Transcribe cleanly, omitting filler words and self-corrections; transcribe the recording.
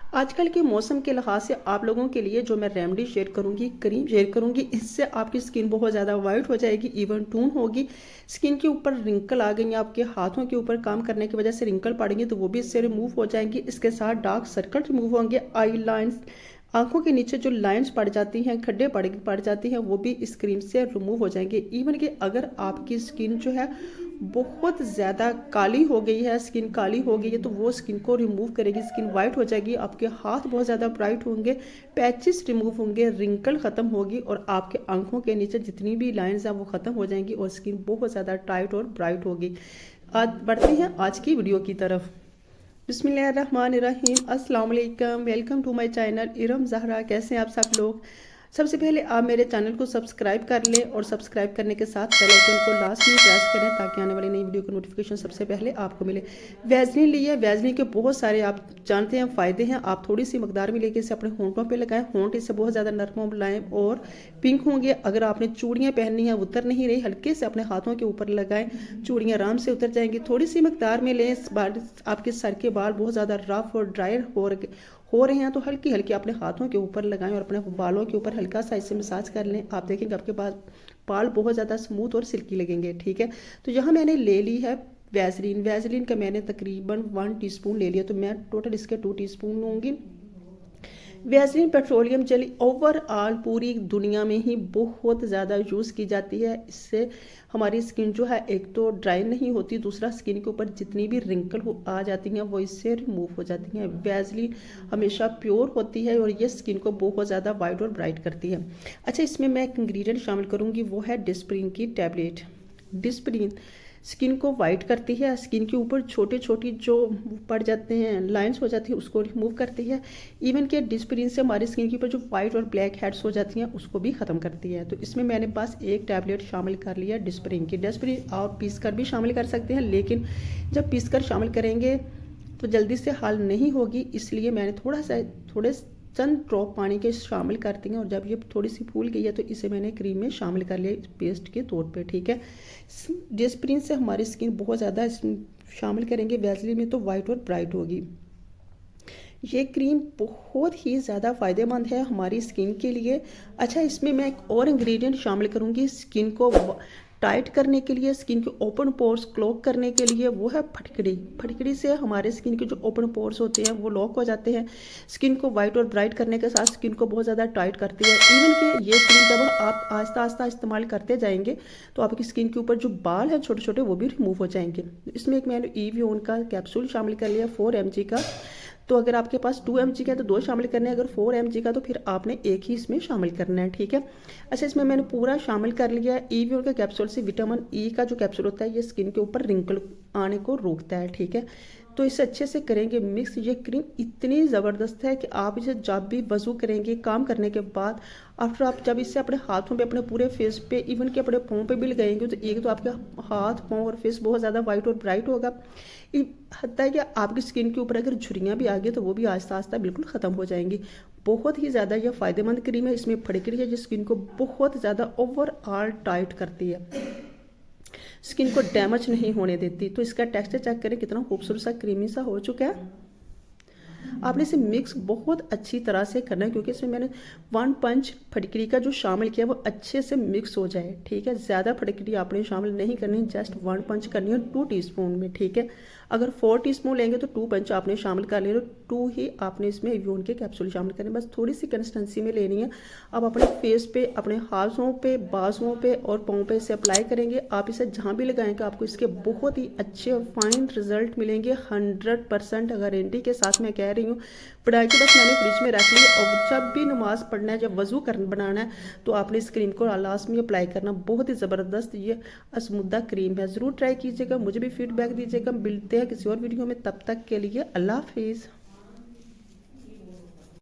आजकल के मौसम के लिहाज से आप लोगों के लिए जो मैं रेमेडी शेयर करूंगी, क्रीम शेयर करूंगी, इससे आपकी स्किन बहुत ज़्यादा वाइट हो जाएगी, इवन टून होगी। स्किन के ऊपर रिंकल आ गई, आपके हाथों के ऊपर काम करने की वजह से रिंकल पड़ेंगे तो वो भी इससे रिमूव हो जाएंगी। इसके साथ डार्क सर्कल रिमूव होंगे, आई लाइन्स, आंखों के नीचे जो लाइंस पड़ जाती हैं, खड्डे पड़ जाती हैं, वो भी इस क्रीम से रिमूव हो जाएंगे। इवन कि अगर आपकी स्किन जो है बहुत ज़्यादा काली हो गई है, स्किन काली हो गई है, तो वो स्किन को रिमूव करेगी, स्किन वाइट हो जाएगी, आपके हाथ बहुत ज़्यादा ब्राइट होंगे, पैचेस रिमूव होंगे, रिंकल ख़त्म होगी और आपके आंखों के नीचे जितनी भी लाइंस हैं वो ख़त्म हो जाएंगी और स्किन बहुत ज़्यादा टाइट और ब्राइट होगी। आज बढ़ते हैं आज की वीडियो की तरफ। बिस्मिल्लाहिर्रहमानिर्रहीम, अस्सलाम वालेकुम, welcome to my channel Iram Zahra. कैसे हैं आप सब लोग? सबसे पहले आप मेरे चैनल को सब्सक्राइब कर लें और सब्सक्राइब करने के साथ बेल आइकन को लास्ट में प्रेस करें ताकि आने वाली नई वीडियो का नोटिफिकेशन सबसे पहले आपको मिले। वैसलीन ली है, वैसलीन के बहुत सारे आप जानते हैं फ़ायदे हैं। आप थोड़ी सी मकदार में लेके इसे अपने होंठों पे लगाएं, होंठ इससे बहुत ज़्यादा नरम मुलायम और पिंक होंगे। अगर आपने चूड़ियाँ पहननी हैं, उतर नहीं रही, हल्के से अपने हाथों के ऊपर लगाएं, चूड़ियाँ आराम से उतर जाएंगी। थोड़ी सी मकदार में लें, आपके सर के बाल बहुत ज़्यादा रफ और ड्राई हो रहे हैं तो हल्की हल्की अपने हाथों के ऊपर लगाएं और अपने बालों के ऊपर हल्का सा इसे मसाज कर लें। आप देखेंगे आपके पास बाल बहुत ज़्यादा स्मूथ और सिल्की लगेंगे। ठीक है, तो यहाँ मैंने ले ली है वैसलीन का मैंने तकरीबन 1 टीस्पून ले लिया, तो मैं टोटल इसके 2 टीस्पून लूँगी। वैसलीन पेट्रोलियम जेली ओवरऑल पूरी दुनिया में ही बहुत ज़्यादा यूज़ की जाती है। इससे हमारी स्किन जो है एक तो ड्राई नहीं होती, दूसरा स्किन के ऊपर जितनी भी रिंकल आ जाती हैं वो इससे रिमूव हो जाती हैं। वैसलीन हमेशा प्योर होती है और ये स्किन को बहुत ज़्यादा वाइट और ब्राइट करती है। अच्छा, इसमें मैं एक इंग्रेडिएंट शामिल करूँगी, वो है डिस्प्रिन की टैबलेट। डिस्प्रिन स्किन को वाइट करती है, स्किन के ऊपर छोटे छोटी जो पड़ जाते हैं लाइंस हो जाती है उसको रिमूव करती है। इवन के डिस्प्रिन से हमारी स्किन के ऊपर जो वाइट और ब्लैक हेड्स हो जाती हैं उसको भी ख़त्म करती है। तो इसमें मैंने पास एक टैबलेट शामिल कर लिया डिस्प्रिन की। डिस्प्रिन आप पीस कर भी शामिल कर सकते हैं, लेकिन जब पीस कर शामिल करेंगे तो जल्दी से हल नहीं होगी, इसलिए मैंने थोड़े चंद ड्रॉप पानी के शामिल करती हैं और जब ये थोड़ी सी फूल गई है तो इसे मैंने क्रीम में शामिल कर लिया पेस्ट के तौर पे। ठीक है, डिस्प्रिन से हमारी स्किन बहुत ज़्यादा शामिल करेंगे वैसलीन में तो वाइट और ब्राइट होगी। ये क्रीम बहुत ही ज़्यादा फ़ायदेमंद है हमारी स्किन के लिए। अच्छा, इसमें मैं एक और इंग्रेडिएंट शामिल करूँगी स्किन को टाइट करने के लिए, स्किन के ओपन पोर्स क्लोज करने के लिए, वो है फटकड़ी। फटकड़ी से हमारे स्किन के जो ओपन पोर्स होते हैं वो लॉक हो जाते हैं, स्किन को वाइट और ब्राइट करने के साथ स्किन को बहुत ज़्यादा टाइट करती है। इवन कि ये क्रीम जब आप आस्ता आस्ता इस्तेमाल करते जाएंगे तो आपकी स्किन के ऊपर जो बाल हैं छोटे छोटे वो भी रिमूव हो जाएंगे। इसमें एक मैंने ईवियोन का कैप्सूल शामिल कर लिया 4 mg का। तो अगर आपके पास 2 mg का है तो 2 शामिल करने हैं, अगर 4 mg का तो फिर आपने एक ही इसमें शामिल करना है। ठीक है, अच्छा, इसमें मैंने पूरा शामिल कर लिया है। ईवियोन के कैप्सूल से विटामिन ई का जो कैप्सूल होता है ये स्किन के ऊपर रिंकल आने को रोकता है। ठीक है, तो इसे अच्छे से करेंगे मिक्स। ये क्रीम इतनी ज़बरदस्त है कि आप इसे जब भी वज़ू करेंगे काम करने के बाद, आफ्टर आप जब इसे अपने हाथों पे, अपने पूरे फेस पे, इवन के अपने पाँव पे भी लगाएंगे तो एक तो आपके हाथ, पाँव और फेस बहुत ज़्यादा वाइट और ब्राइट होगा। हत्ता है कि आपकी स्किन के ऊपर अगर झुर्रियाँ भी आ गई तो वो भी आहिस्ता आहिस्ता बिल्कुल ख़त्म हो जाएंगी। बहुत ही ज़्यादा यह फ़ायदेमंद क्रीम है। इसमें फटकड़ी है जो स्किन को बहुत ज़्यादा ओवरऑल टाइट करती है, स्किन को डैमेज नहीं होने देती। तो इसका टेक्सचर चेक करें कितना खूबसूरत सा क्रीमी सा हो चुका है। आपने इसे मिक्स बहुत अच्छी तरह से करना है क्योंकि इसमें मैंने 1 पंच फटकड़ी का जो शामिल किया वो अच्छे से मिक्स हो जाए। ठीक है, ज़्यादा फटकड़ी आपने शामिल नहीं करनी, जस्ट 1 पंच करनी है 2 टीस्पून में। ठीक है, अगर 4 टीस्पून लेंगे तो 2 पंच आपने शामिल कर लेना, 2 ही आपने इसमें एवियोन के कैप्सूल शामिल करने, बस थोड़ी सी कंसिस्टेंसी में लेनी है। अब अपने फेस पे, अपने हाथों पे, बाजुओं पे और पाँव पे इसे अप्लाई करेंगे। आप इसे जहाँ भी लगाएंगे आपको इसके बहुत ही अच्छे और फाइन रिजल्ट मिलेंगे, 100% गारंटी के साथ मैं कह रही हूँ। पढ़ाई के बाद मैंने फ्रिज में रख लिया और जब भी नमाज पढ़ना है, जब वज़ू कर बनाना है तो आपने इस क्रीम को लास्ट में अप्लाई करना। बहुत ही ज़बरदस्त ये असमुद्दा क्रीम है, ज़रूर ट्राई कीजिएगा, मुझे भी फीडबैक दीजिएगा। मिलते हैं किसी और वीडियो में, तब तक के लिए अल्लाह हाफिज़।